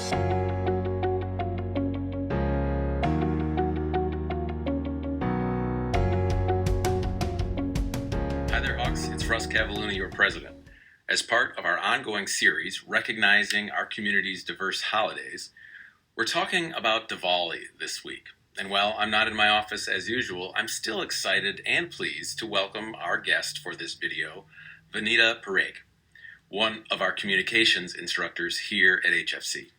Hi there, Hawks. It's Russ Kavalhuna, your president. As part of our ongoing series, recognizing our community's diverse holidays, we're talking about Diwali this week. And while I'm not in my office as usual, I'm still excited and pleased to welcome our guest for this video, Vinita Parekh, one of our communications instructors here at HFC.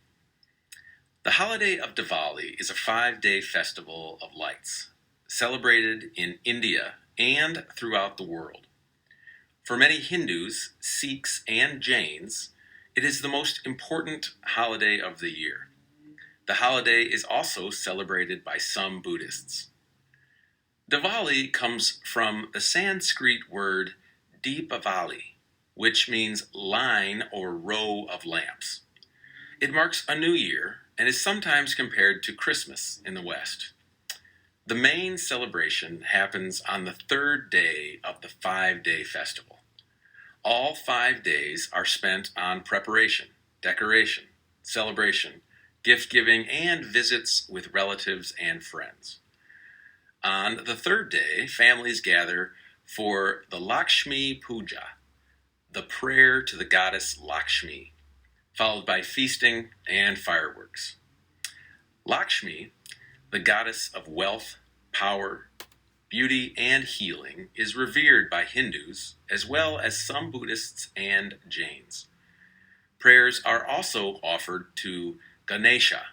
The holiday of Diwali is a 5-day festival of lights, celebrated in India and throughout the world. For many Hindus, Sikhs, and Jains, it is the most important holiday of the year. The holiday is also celebrated by some Buddhists. Diwali comes from the Sanskrit word Deepavali, which means line or row of lamps. It marks a new year and is sometimes compared to Christmas in the West. The main celebration happens on the 3rd day of the 5-day festival. All 5 days are spent on preparation, decoration, celebration, gift-giving, and visits with relatives and friends. On the 3rd day, families gather for the Lakshmi Puja, the prayer to the goddess Lakshmi, followed by feasting and fireworks. Lakshmi, the goddess of wealth, power, beauty, and healing, is revered by Hindus as well as some Buddhists and Jains. Prayers are also offered to Ganesha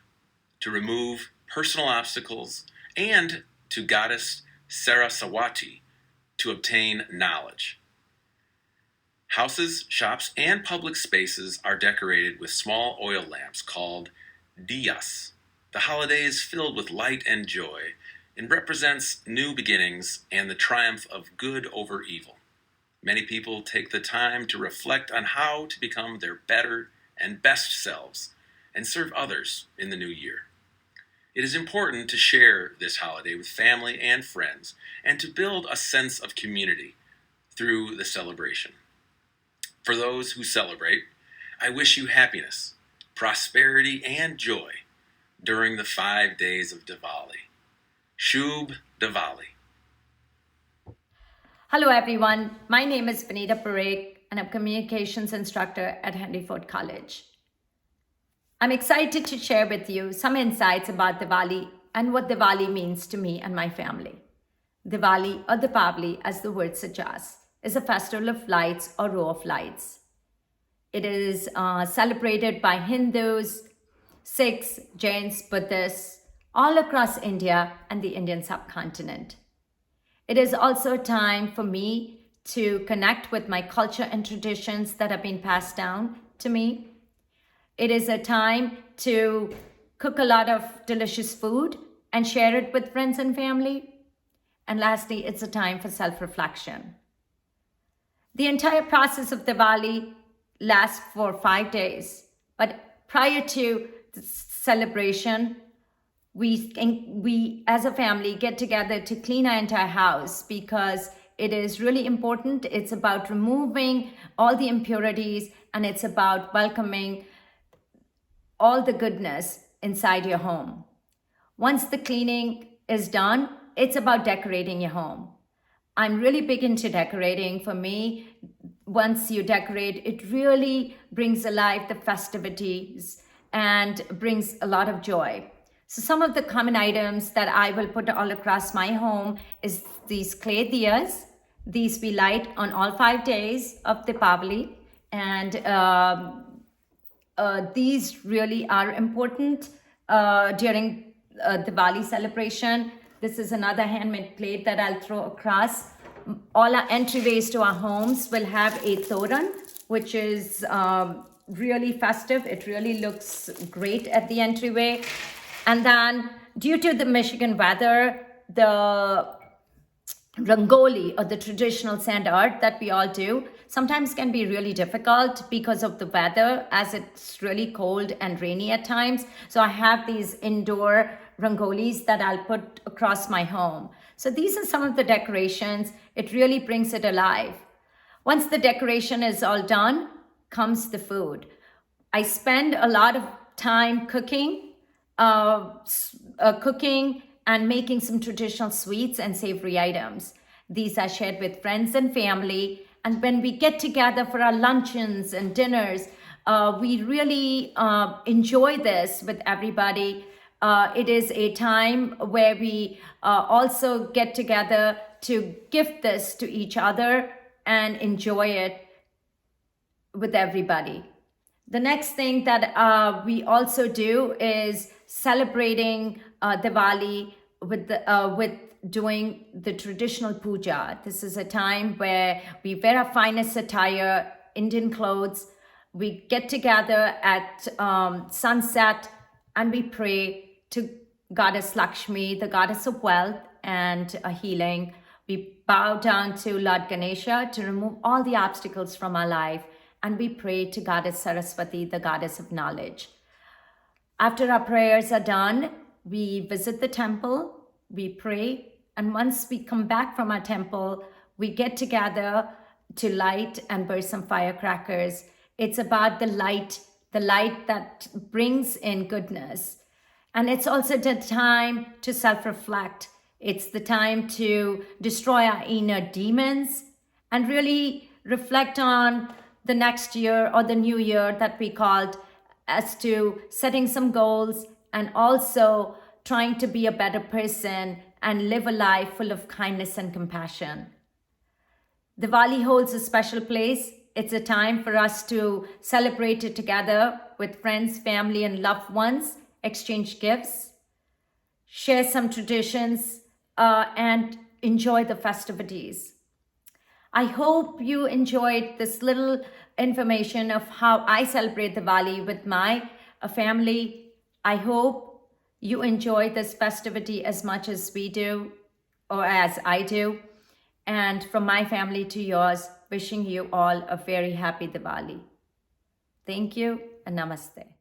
to remove personal obstacles and to goddess Saraswati to obtain knowledge. Houses, shops, and public spaces are decorated with small oil lamps called diyas. The holiday is filled with light and joy and represents new beginnings and the triumph of good over evil. Many people take the time to reflect on how to become their better and best selves and serve others in the new year. It is important to share this holiday with family and friends and to build a sense of community through the celebration. For those who celebrate, I wish you happiness, prosperity, and joy during the 5 days of Diwali. Shubh Diwali. Hello everyone, my name is Vinita Parekh and I'm a communications instructor at Henry Ford College. I'm excited to share with you some insights about Diwali and what Diwali means to me and my family. Diwali, or Deepavali as the word suggests, is a festival of lights or row of lights. It is celebrated by Hindus, Sikhs, Jains, Buddhists, all across India and the Indian subcontinent. It is also a time for me to connect with my culture and traditions that have been passed down to me. It is a time to cook a lot of delicious food and share it with friends and family. And lastly, it's a time for self-reflection. The entire process of Diwali lasts for 5 days, but prior to the celebration, we as a family get together to clean our entire house because it is really important. It's about removing all the impurities and it's about welcoming all the goodness inside your home. Once the cleaning is done, it's about decorating your home. I'm really big into decorating. For me, once you decorate, it really brings alive the festivities and brings a lot of joy. So some of the common items that I will put all across my home is these clay diyas. These we light on all 5 days of Deepavali. And these really are important during Diwali celebration. This is another handmade plate that I'll throw across. All our entryways to our homes will have a toran, which is really festive. It really looks great at the entryway. And then due to the Michigan weather, the rangoli or the traditional sand art that we all do sometimes can be really difficult because of the weather, as it's really cold and rainy at times. So I have these indoor rangolis that I'll put across my home. So these are some of the decorations. It really brings it alive. Once the decoration is all done, comes the food. I spend a lot of time cooking, cooking and making some traditional sweets and savory items. These are shared with friends and family. And when we get together for our luncheons and dinners, we really enjoy this with everybody. It is a time where we also get together to gift this to each other and enjoy it with everybody. The next thing that we also do is celebrating Diwali with doing the traditional puja. This is a time where we wear our finest attire, Indian clothes. We get together at sunset and we pray to Goddess Lakshmi, the goddess of wealth and healing. We bow down to Lord Ganesha to remove all the obstacles from our life. And we pray to Goddess Saraswati, the goddess of knowledge. After our prayers are done, we visit the temple, we pray, and once we come back from our temple, we get together to light and burn some firecrackers. It's about the light that brings in goodness. And it's also the time to self-reflect. It's the time to destroy our inner demons and really reflect on the next year or the new year that we called, as to setting some goals and also trying to be a better person and live a life full of kindness and compassion. Diwali holds a special place. It's a time for us to celebrate it together with friends, family, and loved ones, exchange gifts, share some traditions, and enjoy the festivities. I hope you enjoyed this little information of how I celebrate Diwali with my family. I hope you enjoy this festivity as much as we do, or as I do. And from my family to yours, wishing you all a very happy Diwali. Thank you and namaste.